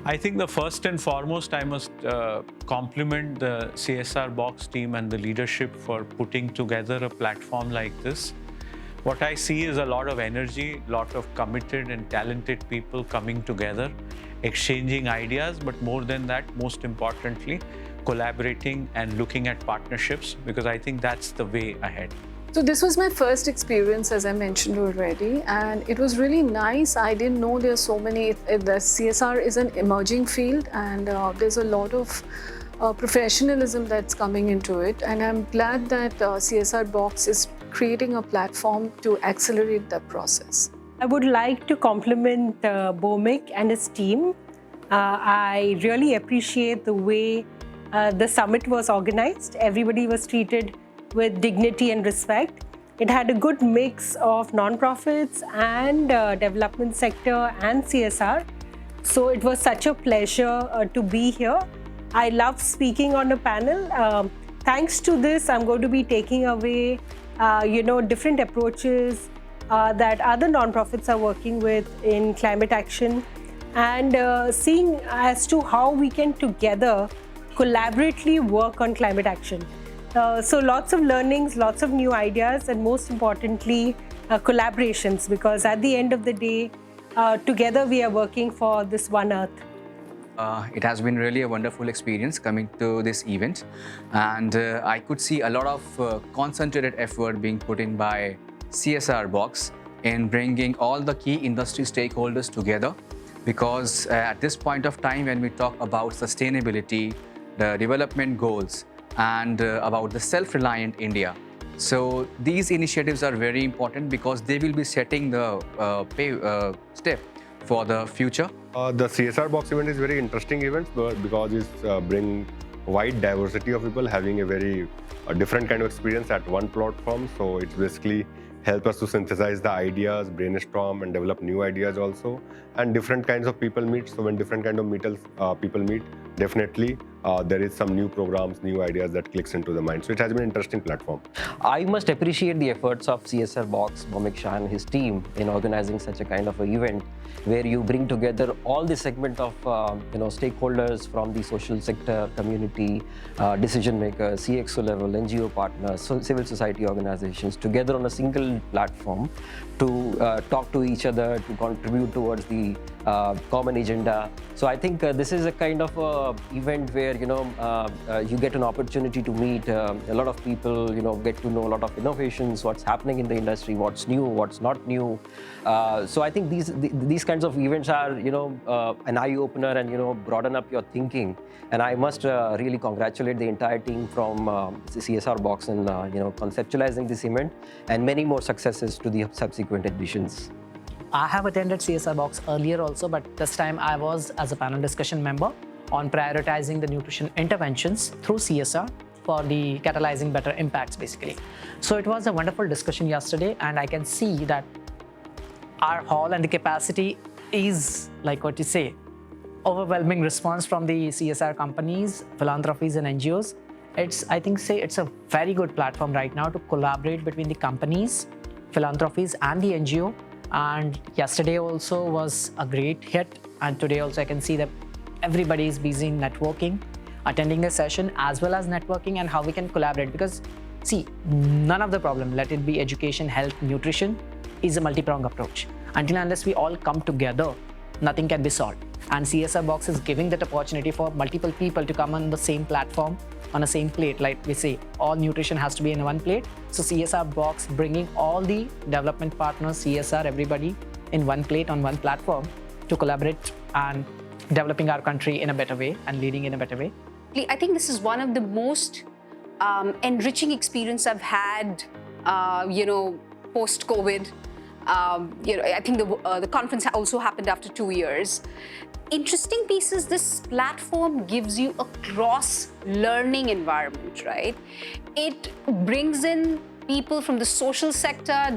I think the first and foremost, I must compliment the CSR Box team and the leadership for putting together a platform like this. What I see is a lot of energy, a lot of committed and talented people coming together, exchanging ideas, but more than that, most importantly, collaborating and looking at partnerships, because I think that's the way ahead. So this was my first experience, as I mentioned already, and it was really nice. I didn't know there are so many. The CSR is an emerging field, and there's a lot of professionalism that's coming into it. And I'm glad that CSR Box is creating a platform to accelerate that process. I would like to compliment Bhomik and his team. I really appreciate the way the summit was organized. Everybody was treated with dignity and respect. It had a good mix of non-profits and development sector and CSR. So it was such a pleasure to be here. I love speaking on a panel. Thanks to this, I'm going to be taking away different approaches that other non-profits are working with in climate action, and seeing as to how we can together collaboratively work on climate action. So lots of learnings, lots of new ideas, and most importantly, collaborations, because at the end of the day, together we are working for this one Earth. It has been really a wonderful experience coming to this event, and I could see a lot of concentrated effort being put in by CSR Box in bringing all the key industry stakeholders together, because at this point of time when we talk about sustainability, the development goals, and about the self-reliant India. So these initiatives are very important because they will be setting the step for the future. The CSR Box event is very interesting event because it's bring wide diversity of people having a very different kind of experience at one platform. So it's basically help us to synthesize the ideas, brainstorm, and develop new ideas also. And different kinds of people meet. So when different kind of people meet, definitely there is some new programs, new ideas that clicks into the mind. So it has been an interesting platform. I must appreciate the efforts of CSR Box, Bhomik Shah and his team in organizing such a kind of an event where you bring together all the segment of stakeholders from the social sector, community, decision makers, CXO level, NGO partners, civil society organizations together on a single platform to talk to each other, to contribute towards the common agenda. So I think this is a kind of event where you get an opportunity to meet a lot of people, get to know a lot of innovations, what's happening in the industry, what's new, what's not new. So I think these kinds of events are an eye opener and broaden up your thinking. And I must really congratulate the entire team from CSR Box in conceptualizing this event, and many more successes to the subsequent editions. I have attended CSR Box earlier also, but this time I was as a panel discussion member on prioritizing the nutrition interventions through CSR for the catalyzing better impacts, basically. So it was a wonderful discussion yesterday, and I can see that our hall and the capacity is, like what you say, overwhelming response from the CSR companies, philanthropies, and NGOs. I think it's a very good platform right now to collaborate between the companies, philanthropies, and the NGO. And yesterday also was a great hit, and today also I can see that everybody is busy in networking, attending the session, as well as networking and how we can collaborate. Because see, none of the problem, let it be education, health, nutrition, is a multi-pronged approach. Until and unless we all come together, nothing can be solved. And CSR Box is giving that opportunity for multiple people to come on the same platform, on the same plate. Like we say, all nutrition has to be in one plate. So CSR Box bringing all the development partners, CSR, everybody in one plate on one platform to collaborate and developing our country in a better way and leading in a better way. I think this is one of the most enriching experience I've had, post-COVID. I think the conference also happened after 2 years. Interesting piece is this platform gives you a cross-learning environment, right? It brings in people from the social sector,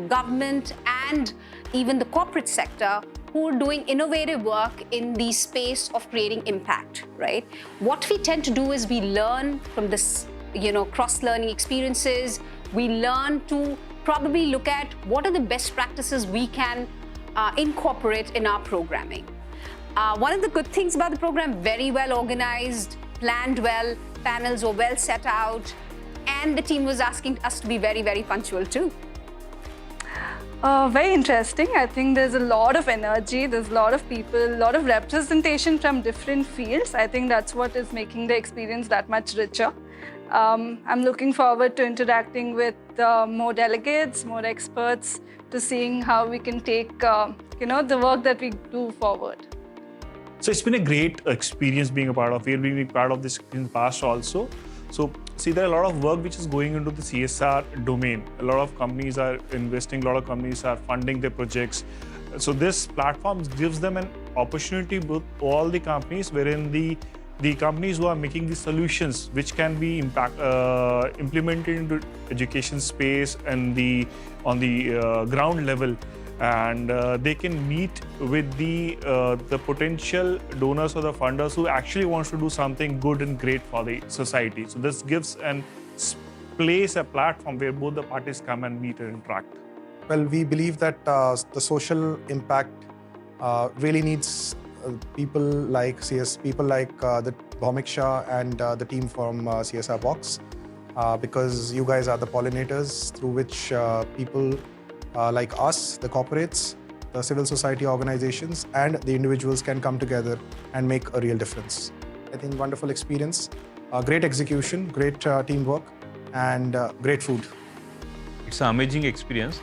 government, and even the corporate sector who are doing innovative work in the space of creating impact, right? What we tend to do is we learn from this, cross-learning experiences. We learn to probably look at what are the best practices we can incorporate in our programming. One of the good things about the program, very well organized, planned well, panels were well set out, and the team was asking us to be very, very punctual too. Very interesting. I think there's a lot of energy, there's a lot of people, a lot of representation from different fields. I think that's what is making the experience that much richer. I'm looking forward to interacting with more delegates, more experts, to seeing how we can take the work that we do forward. So it's been a great experience being a part of it, being a part of this in the past also. So see, there are a lot of work which is going into the CSR domain. A lot of companies are investing, a lot of companies are funding their projects. So this platform gives them an opportunity with all the companies, wherein the companies who are making the solutions which can be implemented into education space and on the ground level, and they can meet with the potential donors or the funders who actually wants to do something good and great for the society. So this gives a platform where both the parties come and meet and interact. Well, we believe that the social impact really needs people like the Bhomik Shah and the team from CSR Box, because you guys are the pollinators through which people like us, the corporates, the civil society organizations, and the individuals can come together and make a real difference. I think wonderful experience, great execution, great teamwork, and great food. It's an amazing experience.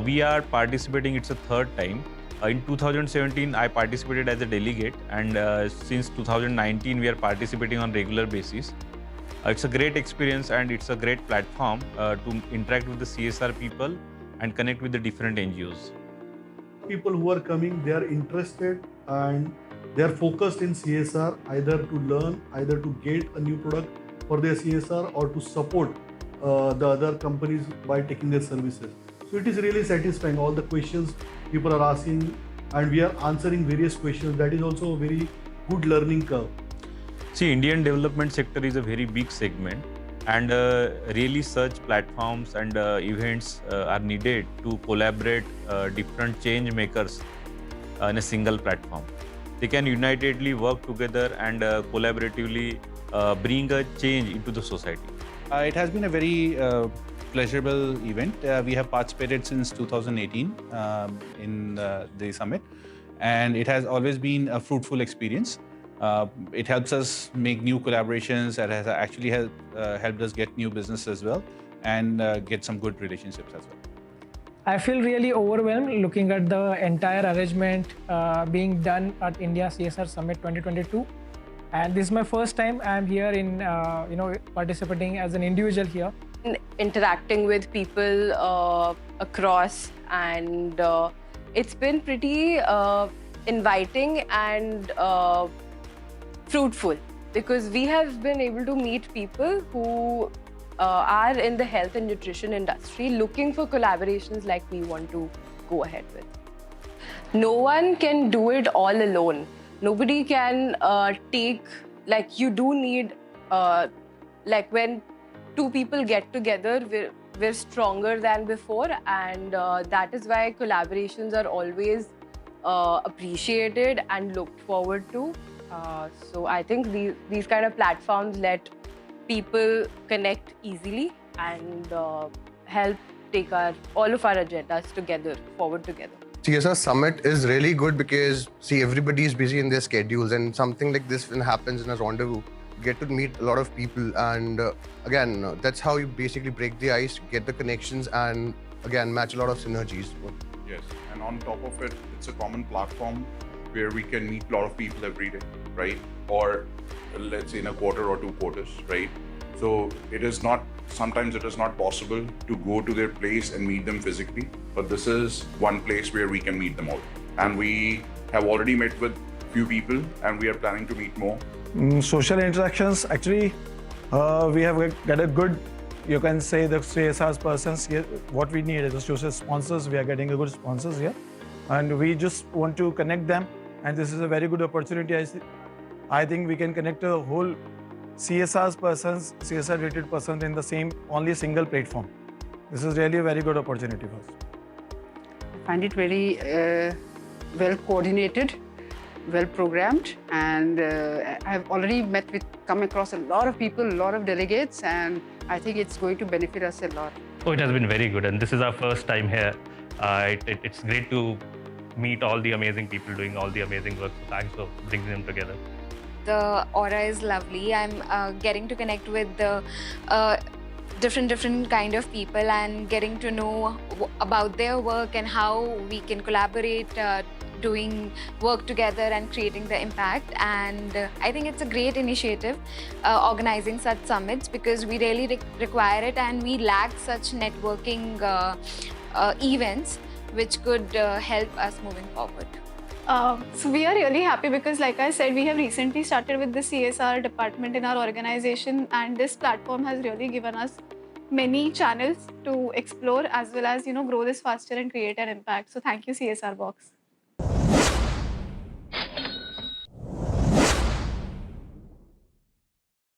We are participating, it's a third time. In 2017, I participated as a delegate, and since 2019, we are participating on regular basis. It's a great experience and it's a great platform to interact with the CSR people and connect with the different NGOs. People who are coming, they are interested and they are focused in CSR, either to learn, either to get a new product for their CSR or to support the other companies by taking their services. So it is really satisfying, all the questions people are asking, and we are answering various questions. That is also a very good learning curve. See, Indian development sector is a very big segment, and really such platforms and events are needed to collaborate different change makers in a single platform. They can unitedly work together and collaboratively bring a change into the society. It has been a very pleasurable event. We have participated since 2018 in the summit, and it has always been a fruitful experience. It helps us make new collaborations, that has actually helped us get new business as well, and get some good relationships as well. I feel really overwhelmed looking at the entire arrangement being done at India CSR Summit 2022. And this is my first time I'm here in, participating as an individual here. Interacting with people across, and it's been pretty inviting and fruitful, because we have been able to meet people who are in the health and nutrition industry looking for collaborations like we want to go ahead with. No one can do it all alone. Nobody can you do need, when two people get together, we're stronger than before, and that is why collaborations are always appreciated and looked forward to. So I think these kind of platforms let people connect easily and help take all of our agendas forward together. CSR Summit is really good because, see, everybody is busy in their schedules, and something like this when happens in a rendezvous, you get to meet a lot of people, and again, that's how you basically break the ice, get the connections, and again, match a lot of synergies. Yes, and on top of it, it's a common platform where we can meet a lot of people every day, right? Or let's say in a quarter or 2 quarters, right? So sometimes it is not possible to go to their place and meet them physically, but this is one place where we can meet them all. And we have already met with few people, and we are planning to meet more. Social interactions, actually, we have got a good, you can say, the CSR persons here. What we need is the social sponsors. We are getting a good sponsors here, and we just want to connect them, and this is a very good opportunity. I think we can connect a whole CSR related persons in the only single platform. This is really a very good opportunity for us. I find it very well coordinated, well programmed, and I've already come across a lot of people, a lot of delegates, and I think it's going to benefit us a lot. Oh, it has been very good, and this is our first time here. It's great to meet all the amazing people doing all the amazing work. So thanks for bringing them together. The aura is lovely. I'm getting to connect with the different kind of people and getting to know about their work and how we can collaborate, doing work together and creating the impact. And I think it's a great initiative, organizing such summits, because we really require it, and we lack such networking events which could help us moving forward. So we are really happy because, like I said, we have recently started with the CSR department in our organization, and this platform has really given us many channels to explore as well as grow this faster and create an impact. So thank you, CSR Box.